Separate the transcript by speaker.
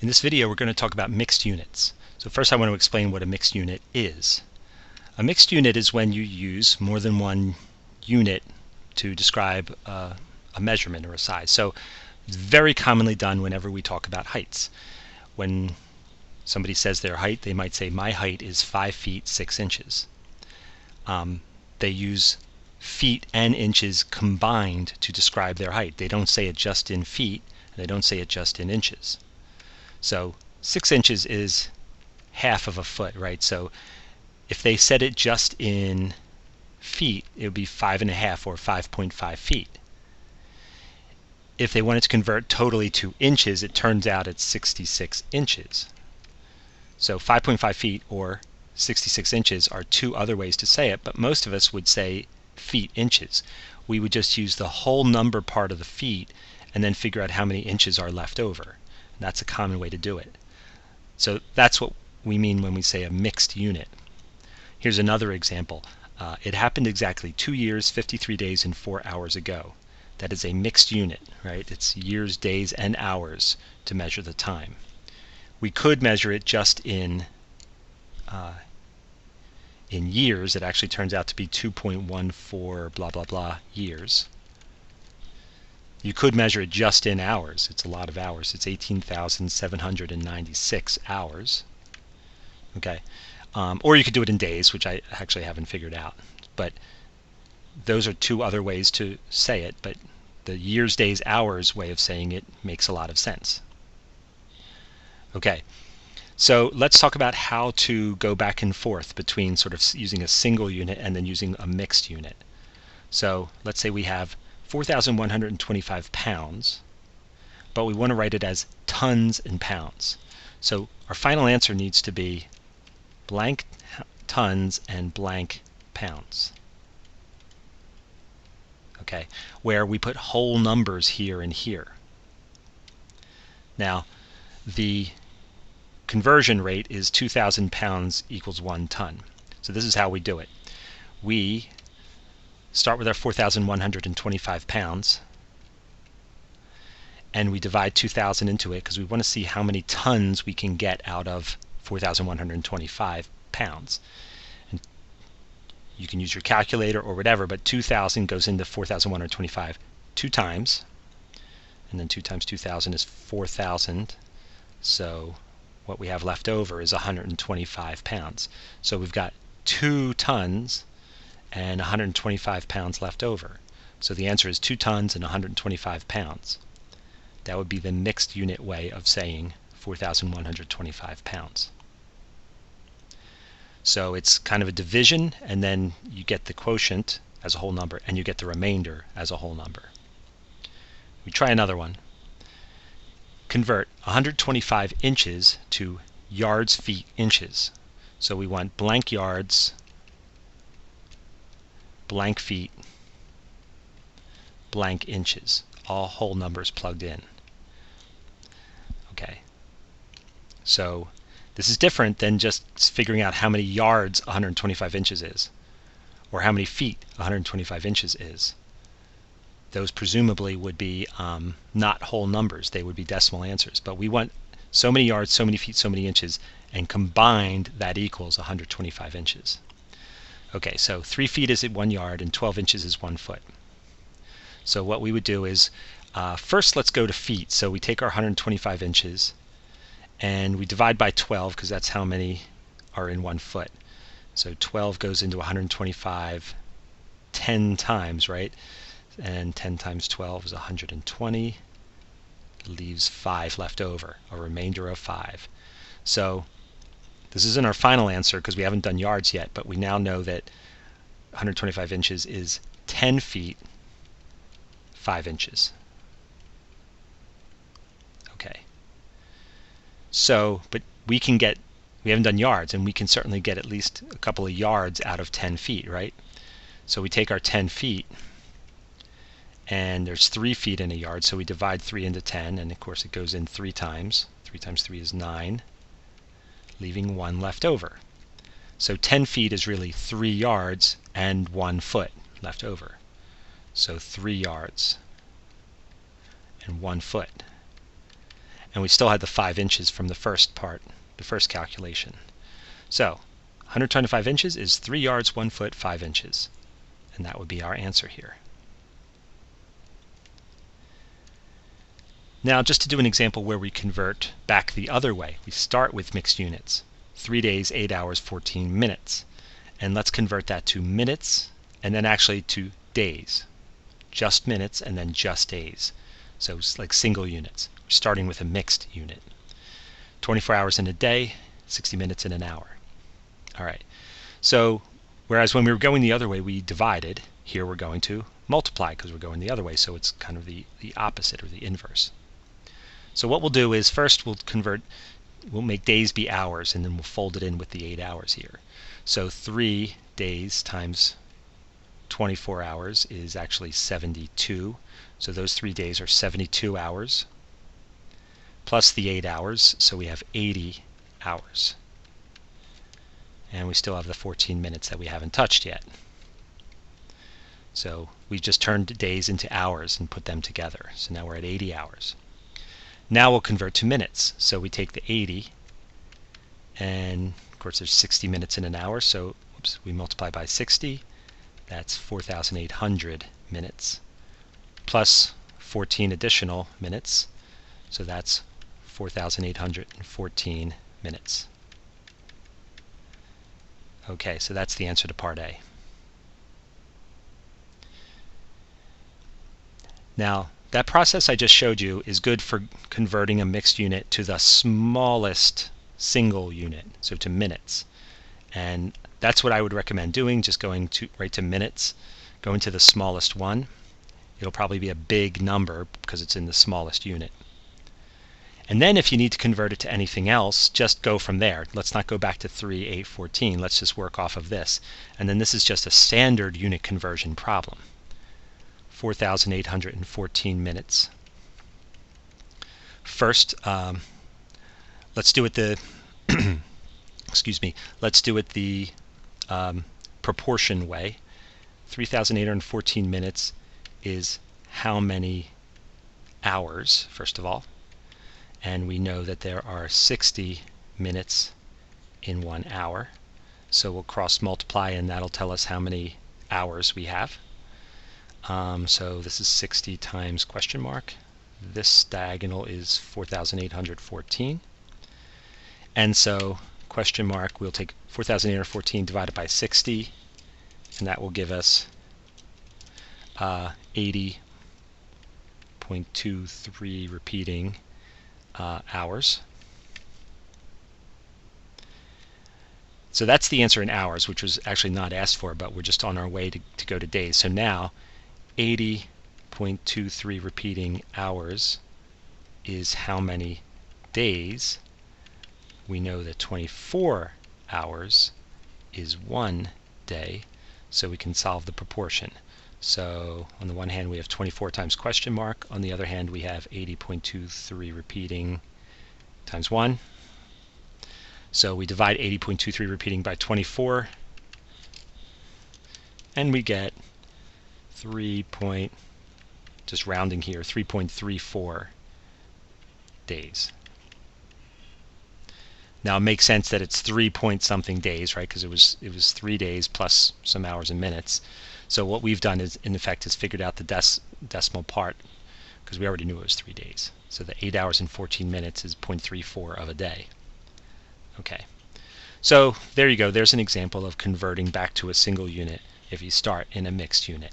Speaker 1: In this video we're going to talk about mixed units. So first I want to explain what a mixed unit is. A mixed unit is when you use more than one unit to describe a measurement or a size. So it's very commonly done whenever we talk about heights. When somebody says their height, they might say my height is 5 feet 6 inches. They use feet and inches combined to describe their height. They don't say it just in feet, and they don't say it just in inches. So 6 inches is half of a foot, right? So if they said it just in feet, it would be 5.5 or 5.5 feet. If they wanted to convert totally to inches, it turns out it's 66 inches. So 5.5 feet or 66 inches are two other ways to say it, but most of us would say feet inches. We would just use the whole number part of the feet and then figure out how many inches are left over. That's a common way to do it. So that's what we mean when we say a mixed unit. Here's another example. It happened exactly 2 years, 53 days, and 4 hours ago. That is a mixed unit, right? It's years, days, and hours to measure the time. We could measure it just in years. It actually turns out to be 2.14 blah blah blah years. You could measure it just in hours. It's a lot of hours. It's 18,796 hours. Okay, or you could do it in days, which I actually haven't figured out. But those are two other ways to say it. But the years, days, hours way of saying it makes a lot of sense. Okay, so let's talk about how to go back and forth between sort of using a single unit and then using a mixed unit. So let's say we have 4,125 pounds, but we want to write it as tons and pounds. So our final answer needs to be blank tons and blank pounds. Okay, where we put whole numbers here and here. Now, the conversion rate is 2,000 pounds equals 1 ton. So this is how we do it. We start with our 4,125 pounds, and we divide 2,000 into it because we want to see how many tons we can get out of 4,125 pounds. And you can use your calculator or whatever, but 2,000 goes into 4,125 2 times, and then 2 times 2,000 is 4,000. So what we have left over is 125 pounds. So we've got 2 tons and 125 pounds left over. So the answer is 2 tons and 125 pounds. That would be the mixed unit way of saying 4,125 pounds. So it's kind of a division, and then you get the quotient as a whole number, and you get the remainder as a whole number. We try another one. Convert 125 inches to yards, feet, inches. So we want blank yards, blank feet, blank inches, all whole numbers plugged in. Okay, so this is different than just figuring out how many yards 125 inches is, or how many feet 125 inches is. Those presumably would be not whole numbers. They would be decimal answers. But we want so many yards, so many feet, so many inches, and combined that equals 125 inches. Okay, so 3 feet is 1 yard and 12 inches is 1 foot. So what we would do is, first let's go to feet. So we take our 125 inches and we divide by 12 because that's how many are in 1 foot. So 12 goes into 125 10 times, right? And 10 times 12 is 120. Leaves 5 left over, a remainder of 5. So this isn't our final answer because we haven't done yards yet, but we now know that 125 inches is 10 feet 5 inches. Okay. So, but we haven't done yards, and we can certainly get at least a couple of yards out of 10 feet, right? So we take our 10 feet, and there's 3 feet in a yard, so we divide 3 into 10, and of course it goes in 3 times. 3 times 3 is 9, leaving 1 left over. So 10 feet is really 3 yards and 1 foot left over. So 3 yards and 1 foot. and we still had the 5 inches from the first part, the first calculation. So 125 inches is 3 yards, 1 foot, 5 inches. And that would be our answer here. Now, just to do an example where we convert back the other way, we start with mixed units, 3 days, 8 hours, 14 minutes. And let's convert that to minutes, and then actually to days. Just minutes, and then just days. So it's like single units. We're starting with a mixed unit. 24 hours in a day, 60 minutes in an hour. All right. So, whereas when we were going the other way, we divided, here we're going to multiply because we're going the other way, so it's kind of the opposite or the inverse. So what we'll do is first we'll make days be hours, and then we'll fold it in with the 8 hours here. So 3 days times 24 hours is actually 72. So those 3 days are 72 hours plus the 8 hours, so we have 80 hours. And we still have the 14 minutes that we haven't touched yet. So we just turned days into hours and put them together. So now we're at 80 hours. Now we'll convert to minutes. So we take the 80, and of course there's 60 minutes in an hour, so we multiply by 60. That's 4,800 minutes, plus 14 additional minutes, so that's 4,814 minutes. Okay, so that's the answer to part A. Now, that process I just showed you is good for converting a mixed unit to the smallest single unit, so to minutes. And that's what I would recommend doing, just going right to minutes, going to the smallest one. It'll probably be a big number because it's in the smallest unit. And then if you need to convert it to anything else, just go from there. Let's not go back to 3, 8, 14. Let's just work off of this. And then this is just a standard unit conversion problem. 4,814 minutes. First, let's do it the excuse me. Let's do it the proportion way. 3,814 minutes is how many hours, first of all. And we know that there are 60 minutes in 1 hour. So we'll cross multiply, and that'll tell us how many hours we have. So this is 60 times question mark. This diagonal is 4,814. And so question mark, we'll take 4,814 divided by 60, and that will give us 80.23 repeating hours. So that's the answer in hours, which was actually not asked for, but we're just on our way to go to days. So now 80.23 repeating hours is how many days. We know that 24 hours is 1 day, so we can solve the proportion. So on the one hand we have 24 times question mark, on the other hand we have 80.23 repeating times 1. So we divide 80.23 repeating by 24, and we get just rounding here, 3.34 days. Now it makes sense that it's 3 point something days, right? Because it was 3 days plus some hours and minutes. So what we've done is, in effect, is figured out the decimal part, because we already knew it was 3 days. So the 8 hours and 14 minutes is 0.34 of a day. Okay. So there you go. There's an example of converting back to a single unit if you start in a mixed unit.